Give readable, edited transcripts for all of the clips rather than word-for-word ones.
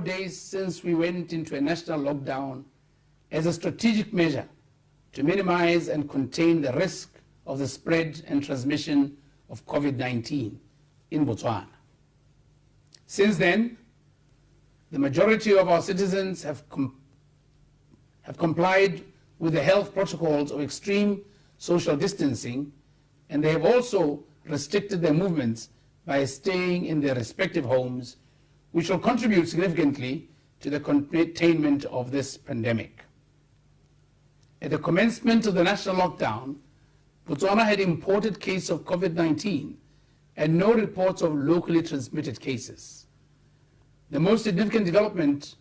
days since we went into a national lockdown as a strategic measure to minimize and contain the risk of the spread and transmission of COVID-19 in Botswana. Since then, the majority of our citizens have complied with the health protocols of extreme social distancing, and they have also restricted their movements by staying in their respective homes, which will contribute significantly to the containment of this pandemic. At the commencement of the national lockdown, Botswana had imported cases of COVID-19 and no reports of locally transmitted cases. The most significant development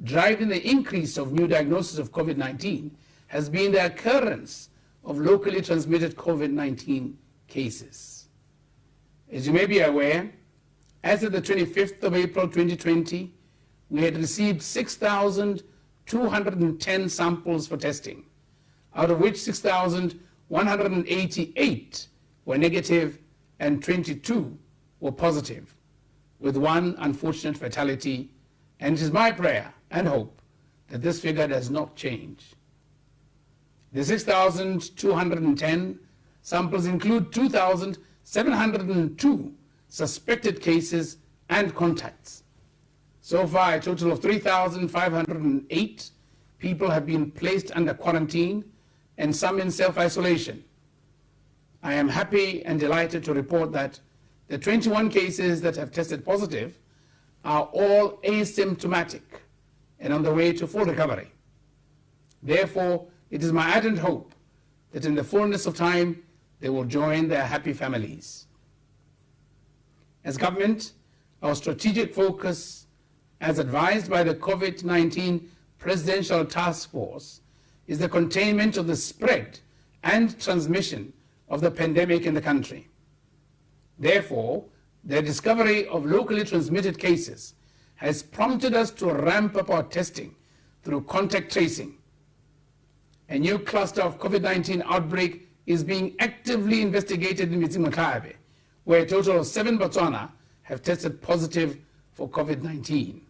driving the increase of new diagnoses of COVID-19 has been the occurrence of locally transmitted COVID-19 cases. As you may be aware, as of the 25th of April 2020, we had received 6,210 samples for testing, out of which 6,188 were negative and 22 were positive, with one unfortunate fatality, and it is my prayer and hope that this figure does not change. The 6,210 samples include 2,702 suspected cases and contacts. So far, a total of 3,508 people have been placed under quarantine and some in self-isolation. I am happy and delighted to report that the 21 cases that have tested positive are all asymptomatic and on the way to full recovery. Therefore, it is my ardent hope that in the fullness of time, they will join their happy families. As government, our strategic focus, as advised by the COVID-19 Presidential Task Force, is the containment of the spread and transmission of the pandemic in the country. Therefore, the discovery of locally transmitted cases has prompted us to ramp up our testing through contact tracing. A new cluster of COVID-19 outbreak is being actively investigated in Mokgwetsi, where a total of 7 Botswana have tested positive for COVID-19.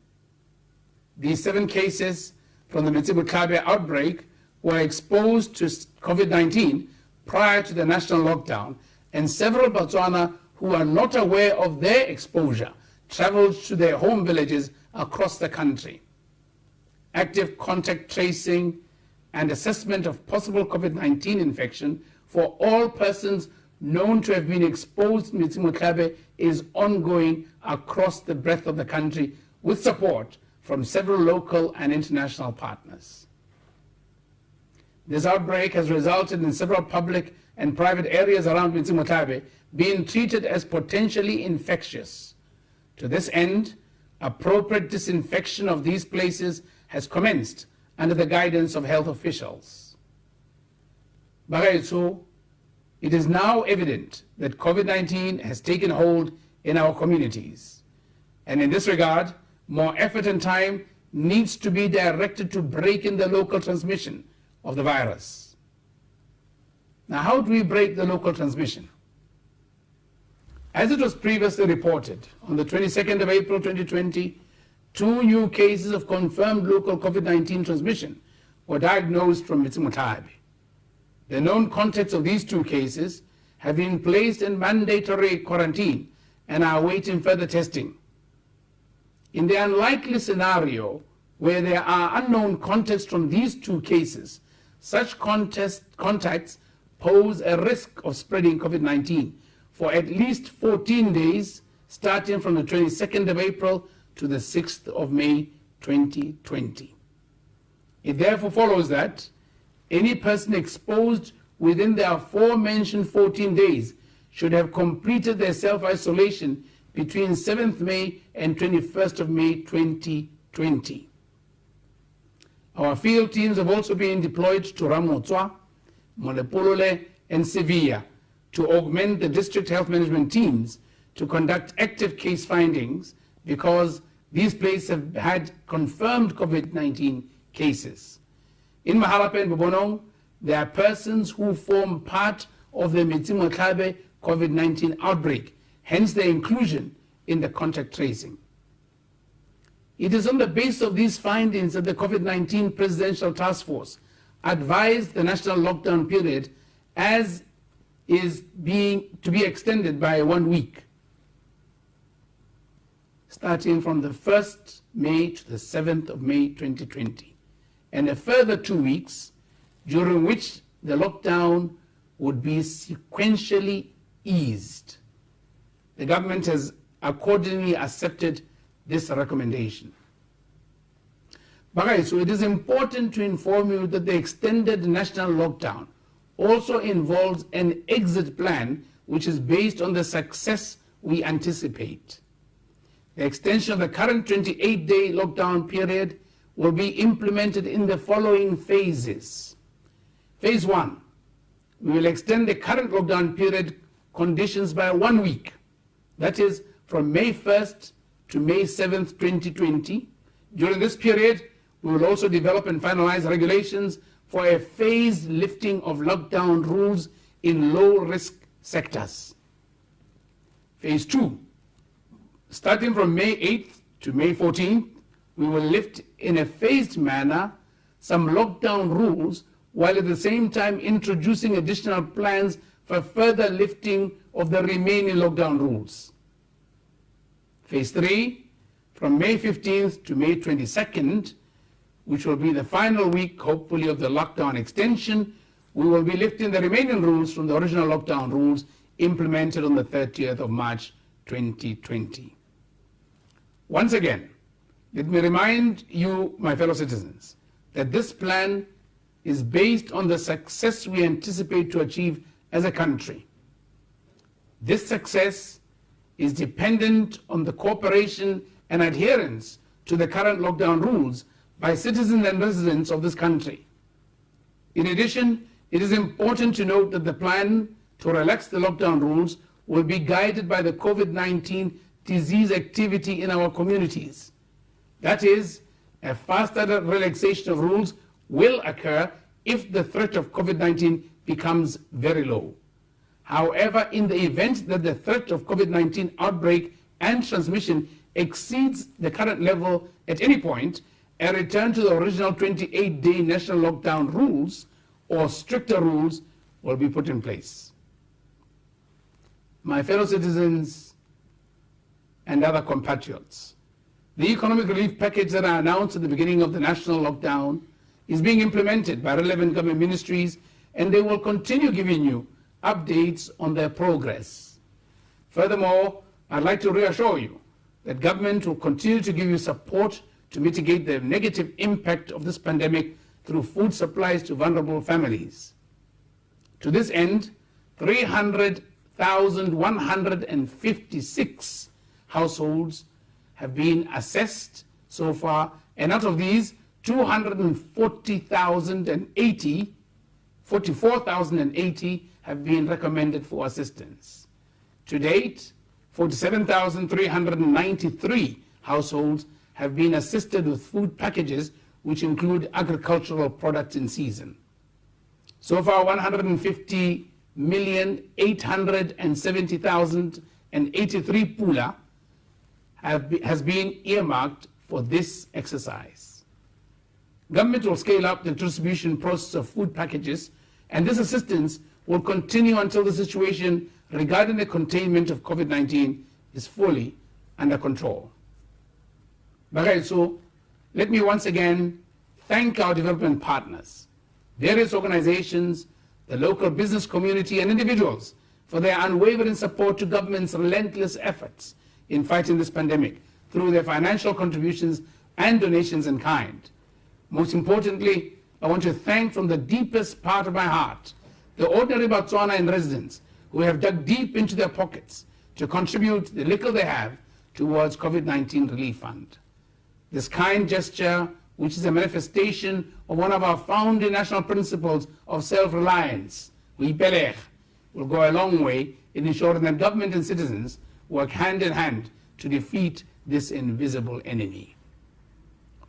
These 7 cases from the Mokgwetsi outbreak were exposed to COVID-19 prior to the national lockdown, and several Botswana who are not aware of their exposure traveled to their home villages across the country. Active contact tracing and assessment of possible COVID-19 infection for all persons known to have been exposed in Mokgwetsi is ongoing across the breadth of the country with support from several local and international partners. This outbreak has resulted in several public and private areas around Mokgwetsi being treated as potentially infectious. To this end, appropriate disinfection of these places has commenced under the guidance of health officials. Bagaetso, it is now evident that COVID-19 has taken hold in our communities. And in this regard, more effort and time needs to be directed to break in the local transmission of the virus. Now, how do we break the local transmission? As it was previously reported, on the 22nd of April 2020, 2 new cases of confirmed local COVID-19 transmission were diagnosed from Mokgwetsi. The known contacts of these 2 cases have been placed in mandatory quarantine and are awaiting further testing. In the unlikely scenario where there are unknown contacts from these 2 cases, such contacts pose a risk of spreading COVID-19 for at least 14 days, starting from the 22nd of April to the 6th of May 2020. It therefore follows that any person exposed within the aforementioned 14 days should have completed their self-isolation between 7th May and 21st of May 2020. Our field teams have also been deployed to Ramotswa, Molepolole, and Sevilla to augment the district health management teams to conduct active case findings, because these places have had confirmed COVID-19 cases. In Mahalape and Bobonong, there are persons who form part of the Mokgwetsi COVID-19 outbreak, hence their inclusion in the contact tracing. It is on the basis of these findings that the COVID-19 Presidential Task Force advised the national lockdown period as is to be extended by 1 week, starting from the 1st May to the 7th of May 2020, and a further 2 weeks, during which the lockdown would be sequentially eased. The government has accordingly accepted this recommendation. So it is important to inform you that the extended national lockdown also involves an exit plan which is based on the success we anticipate. The extension of the current 28-day lockdown period will be implemented in the following phases. Phase 1, we will extend the current lockdown period conditions by 1 week. That is from May 1st to May 7th, 2020. During this period, we will also develop and finalize regulations for a phased lifting of lockdown rules in low-risk sectors. Phase 2, starting from May 8th to May 14th, we will lift in a phased manner some lockdown rules, while at the same time introducing additional plans for further lifting of the remaining lockdown rules. Phase 3, from May 15th to May 22nd, which will be the final week, hopefully, of the lockdown extension, we will be lifting the remaining rules from the original lockdown rules implemented on the 30th of March 2020. Once again, let me remind you, my fellow citizens, that this plan is based on the success we anticipate to achieve as a country. This success is dependent on the cooperation and adherence to the current lockdown rules by citizens and residents of this country. In addition, it is important to note that the plan to relax the lockdown rules will be guided by the COVID-19 disease activity in our communities. That is, a faster relaxation of rules will occur if the threat of COVID-19 becomes very low. However, in the event that the threat of COVID-19 outbreak and transmission exceeds the current level at any point, a return to the original 28-day national lockdown rules or stricter rules will be put in place. My fellow citizens and other compatriots, the economic relief package that I announced at the beginning of the national lockdown is being implemented by relevant government ministries, and they will continue giving you updates on their progress. Furthermore, I'd like to reassure you that government will continue to give you support to mitigate the negative impact of this pandemic through food supplies to vulnerable families. To this end, 300,156 households have been assessed so far, and out of these, 44,080 have been recommended for assistance. To date, 47,393 households have been assisted with food packages which include agricultural products in season. So far, 150,870,083 pula has been earmarked for this exercise. Government will scale up the distribution process of food packages, and this assistance will continue until the situation regarding the containment of COVID-19 is fully under control. So, let me once again thank our development partners, various organizations, the local business community, and individuals for their unwavering support to government's relentless efforts in fighting this pandemic through their financial contributions and donations in kind. Most importantly, I want to thank from the deepest part of my heart the ordinary Botswana and residents who have dug deep into their pockets to contribute the little they have towards COVID-19 Relief Fund. This kind gesture, which is a manifestation of one of our founding national principles of self-reliance, will go a long way in ensuring that government and citizens work hand in hand to defeat this invisible enemy.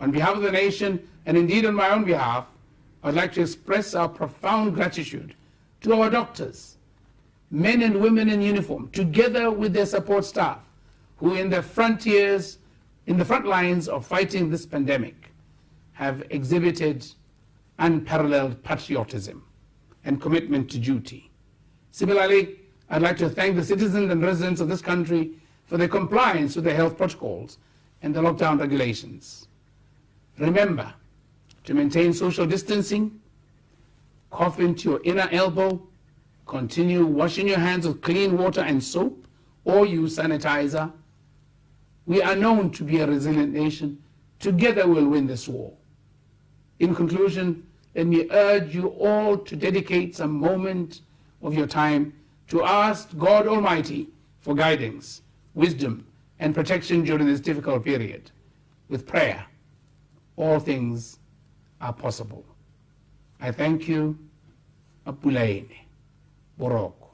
On behalf of the nation, and indeed on my own behalf, I'd like to express our profound gratitude to our doctors, men and women in uniform, together with their support staff, who in the frontiers in the front lines of fighting this pandemic have exhibited unparalleled patriotism and commitment to duty. Similarly, I'd like to thank the citizens and residents of this country for their compliance with the health protocols and the lockdown regulations. Remember to maintain social distancing, cough into your inner elbow, continue washing your hands with clean water and soap, or use sanitizer. We are known to be a resilient nation. Together we'll win this war. In conclusion, let me urge you all to dedicate some moment of your time to ask God Almighty for guidance, wisdom, and protection during this difficult period. With prayer, all things are possible. I thank you. Apulaini. Boroko.